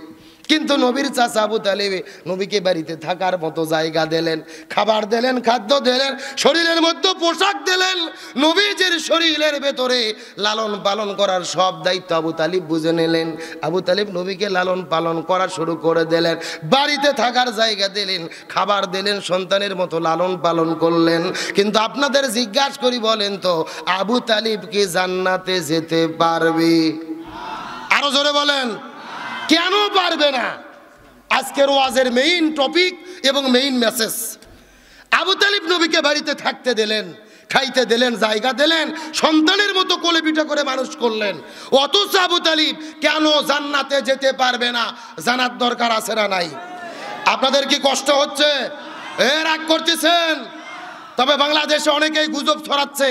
কিন্তু নবীর চাচা আবু তালেব নবীকে বাড়িতে থাকার মতো জায়গা দিলেন, খাবার দিলেন, খাদ্য দিলেন, শরীরের মধ্যে পোশাক দিলেন। নবীজির শরীরের ভেতরে লালন পালন করার সব দায়িত্ব আবু তালিব বুঝে নিলেন। আবু তালিব নবীকে লালন পালন করা শুরু করে দিলেন, বাড়িতে থাকার জায়গা দিলেন, খাবার দিলেন, সন্তানের মতো লালন পালন করলেন। কিন্তু আপনাদের জিজ্ঞাসা করি, বলেন তো আবু তালিব কি জান্নাতে যেতে পারবে? আরো জোরে বলেন, কেন পারবে না? আজকের ওয়াজের মেইন টপিক এবং মেইন মেসেজ। আবু তালিব নবীকে বাড়িতে থাকতে দিলেন, খাইতে দিলেন, জায়গা দিলেন, সন্তানের মতো কোলে পিঠা করে মানুষ করলেন। অথচ আবু তালিব কেন জান্নাতে যেতে পারবে না? জানার দরকার আছে না নাই? আপনাদের কি কষ্ট হচ্ছে? রাগ করতেছেন? তবে বাংলাদেশে অনেকেই গুজব ছড়াচ্ছে,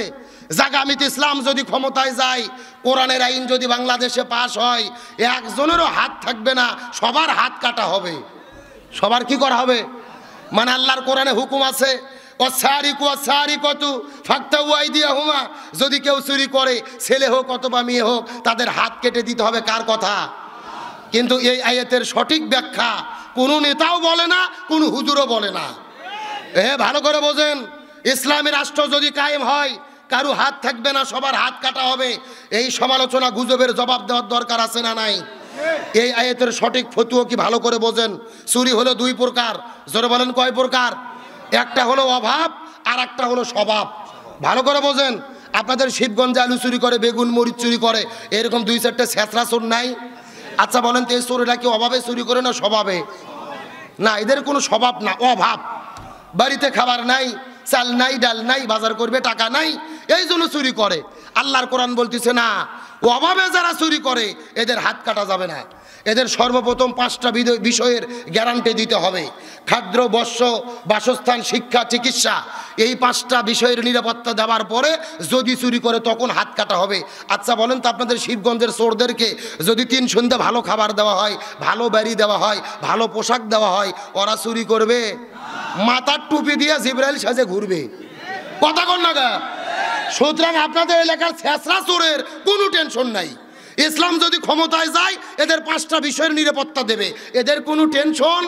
জাগামিত ইসলাম যদি ক্ষমতায় যায়, কোরআনের আইন যদি বাংলাদেশে পাশ হয়, একজনেরও হাত থাকবে না, সবার হাত কাটা হবে। সবার কি করা হবে? মানে আল্লাহর কোরআনে হুকুম আছে, যদি কেউ চুরি করে, ছেলে হোক অথবা মেয়ে হোক, তাদের হাত কেটে দিতে হবে। কার কথা? কিন্তু এই আয়াতের সঠিক ব্যাখ্যা কোনো নেতাও বলে না, কোনো হুজুরও বলে না। ভালো করে বোঝেন, ইসলামী রাষ্ট্র যদি কায়েম হয়, কারো হাত থাকবে না, সবার হাত কাটা হবে। এই সমালোচনা গুজবের জবাব দেওয়ার দরকার আছে না নাই? এই আয়াতের সঠিক ফতুয়া কি ভালো করে বোঝেন। চুরি হলো দুই প্রকার, জোরে বলেন কয় প্রকার? একটা হলো অভাব, আর একটা হলো স্বভাব। ভালো করে বোঝেন। আপনাদের শিবগঞ্জে আলু চুরি করে, বেগুন মরিচ চুরি করে, এরকম দুই চারটে ছেঁচড়া চোর নাই? আচ্ছা বলেন তো, এই চোরেরা কি অভাবে চুরি করে না স্বভাবে? না, এদের কোনো স্বভাব না, অভাব। বাড়িতে খাবার নাই, চাল নাই, ডাল নাই, বাজার করবে টাকা নাই, এই জন্য চুরি করে। আল্লাহর কোরআন বলতেছে না, অভাবে যারা চুরি করে এদের হাত কাটা যাবে না। এদের সর্বপ্রথম 5টা বিষয়ের গ্যারান্টি দিতে হবে। খাদ্য, বস্ত্র, বাসস্থান, শিক্ষা, চিকিৎসা, এই 5টা বিষয়ের নিরাপত্তা দেওয়ার পরে যদি চুরি করে তখন হাত কাটা হবে। আচ্ছা বলেন তো, আপনাদের শিবগঞ্জের চোরদেরকে যদি 3 সন্ধ্যা ভালো খাবার দেওয়া হয়, ভালো বাড়ি দেওয়া হয়, ভালো পোশাক দেওয়া হয়, ওরা চুরি করবে? মাথার টুপি দিয়ে জিবরাইল সাজে ঘুরবে। কথা কন না গা? সুতরাং আপনাদের এলাকার ছেঁচড়া চোরের কোনো টেনশন নাই। ইসলাম যদি ক্ষমতায় যায়, এদের 5টা বিষয়ের নিরাপত্তা দেবে, এদের কোনো টেনশন।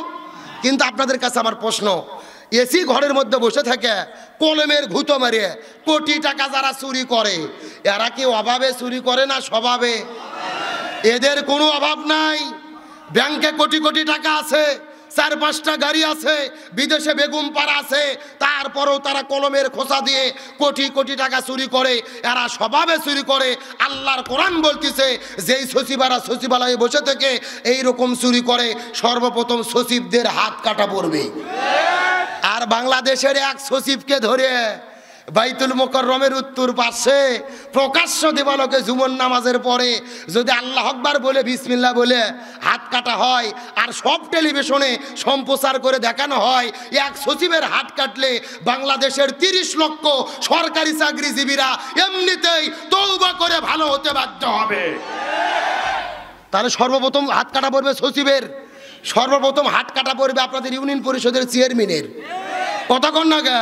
কিন্তু আপনাদের কাছে আমার প্রশ্ন, এসি ঘরের মধ্যে বসে থাকে কলমের ঘুতো মারিয়ে কোটি টাকা যারা চুরি করে, এরা কি অভাবে চুরি করে না স্বভাবে? এদের কোনো অভাব নাই, ব্যাংকে কোটি কোটি টাকা আছে, 4-5টা গাড়ি আছে, বিদেশে বেগম পাড়া আছে, তারপরেও তারা কলমের খোসা দিয়ে কোটি কোটি টাকা চুরি করে। এরা স্বভাবে চুরি করে। আল্লাহর কোরআন বলতেছে, যেই সচিবারা সচিবালয়ে বসে থেকে এইরকম চুরি করে, সর্বপ্রথম সচিবদের হাত কাটা পড়বে। আর বাংলাদেশের এক সচিবকে ধরে বাইতুল মুকাররমের উত্তর পাশে প্রকাশ্য দেবালকে জুমন নামাজের পরে যদি আল্লাহ আকবার বলে বিসমিল্লাহ বলে হাত কাটা হয়, আর সব টেলিভিশনে সম্প্রচার করে দেখানো হয় এক সচিবের হাত কাটলে বাংলাদেশের 30 লক্ষ সরকারি চাকরিজীবীরা এমনিতেই তওবা করে ভালো হতে বাধ্য হবে। তাহলে সর্বপ্রথম হাত কাটা পড়বে সচিবের, সর্বপ্রথম হাত কাটা পড়বে আপনাদের ইউনিয়ন পরিষদের চেয়ারম্যানের। কথা কন না গা?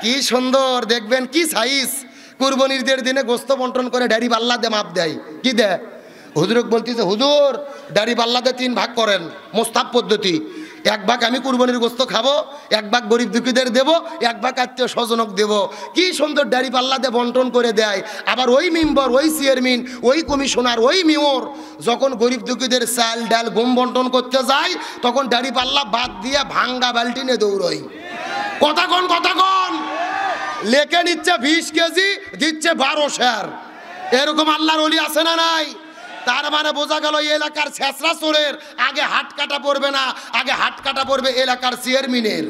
কি সুন্দর দেখবেন, কি সাইজ। কুরবানির দিনে গোস্ত বন্টন করে দাড়ি পাল্লা দিয়ে মাপ দেয়। কি দেয়? হুজুর বলতেছে, হুজুর দাড়ি পাল্লা দিয়ে 3 ভাগ করেন, মোস্তাব পদ্ধতি। এক ভাগ আমি কুরবানির গোস্ত খাবো, এক ভাগ গরিব দুঃখীদের দেবো, এক ভাগ আত্মীয় স্বজনক দেবো। কি সুন্দর দাড়ি পাল্লাতে বন্টন করে দেয়। আবার ওই মেম্বার, ওই চেয়ারম্যান, ওই কমিশনার, ওই মেয়র যখন গরিব দুঃখীদের চাল ডাল গম বন্টন করতে যায় তখন দাড়ি পাল্লা বাদ দিয়ে ভাঙ্গা বালতি নিয়ে দৌড়ই। কথা কন লেখে নিচ্ছে 20 কেজি, দিচ্ছে 12 শের। এরকম আল্লাহর ওলি আছে না নাই? তার মানে বোঝা গেল এই এলাকার ছেঁচড়া চোরের আগে হাত কাটা পড়বে না, আগে হাত কাটা পড়বে এলাকার চেয়ারম্যানের।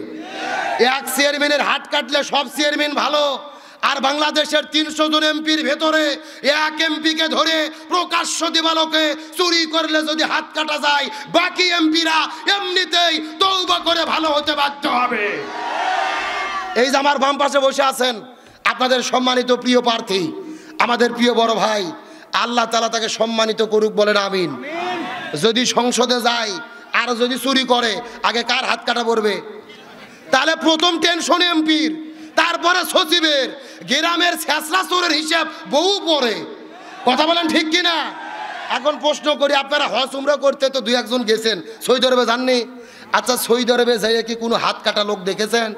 এক চেয়ারম্যানের হাত কাটলে সব চেয়ারম্যান ভালো। আর বাংলাদেশের 300 জন এমপির ভেতরে এক এমপিকে ধরে প্রকাশ্য দিবালোকে চুরি করলে যদি হাত কাটা যায়, বাকি এমপিরা এমনিতেই তওবা করে ভালো হতে বাধ্য হবে। এই যে আমার বাম পাশে বসে আছেন আপনাদের সম্মানিত প্রিয় প্রার্থী, আমাদের প্রিয় বড় ভাই, আল্লাহ তাআলা তাকে সম্মানিত করুক, বলেন আমিন। যদি সংসদে যায় আর যদি চুরি করে আগে কার হাত কাটা পড়বে? তাহলে প্রথম টেনশন এমপির, তারপরে সচিবের। গ্রামের ছেঁচড়া চোরের হিসাব বহু পরে। কথা বলেন ঠিক কিনা? এখন প্রশ্ন করি, আপনারা হজ উমরা করতে তো 2-1 জন গেছেন, সৌদি আরবে যাননি? আচ্ছা, সৌদি আরবে যাইয়ে কি কোনো হাত কাটা লোক দেখেছেন?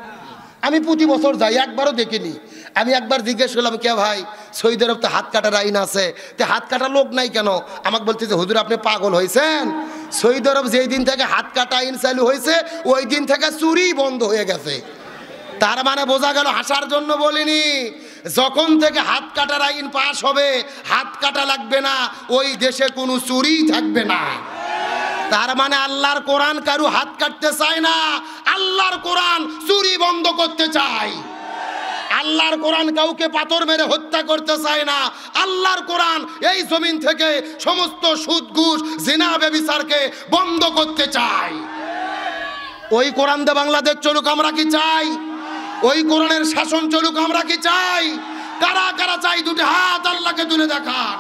আমি প্রতি বছর যাই, একবারও দেখিনি। আমি একবার জিজ্ঞেস করলাম, কে ভাই সৌদি আরব তো হাত কাটার আইন আছে, তো হাত কাটা লোক নাই কেন? আমাকে বলতেছে, হুজুর আপনি পাগল হয়েছেন, সৌদি আরব যেই দিন থেকে হাত কাটা আইন চালু হয়েছে ওই দিন থেকে চুরি বন্ধ হয়ে গেছে। তার মানে বোঝা গেল, হাসার জন্য বলিনি, যখন থেকে হাত কাটার আইন পাশ হবে হাত কাটা লাগবে না, ওই দেশে কোনো চুরি থাকবে না। তার মানে আল্লাহর কোরআন কারু হাত কাটতে চায় না, আল্লাহর কোরআন চুরি বন্ধ করতে চায়। আল্লাহর কোরআন কাউকে পাথর মেরে হত্যা করতে চায় না। আল্লাহর কোরআন এই জমিন থেকে সমস্ত সুদ ঘুষ জিনা ব্যভিচারকে বন্ধ করতে চায়। ওই কোরআন দিয়ে বাংলাদেশ চলুক আমরা কি চাই? ওই কোরআনের শাসন চলুক আমরা কি চাই? কারা কারা চাই? দুটি হাত আল্লাহকে তুলে দেখান।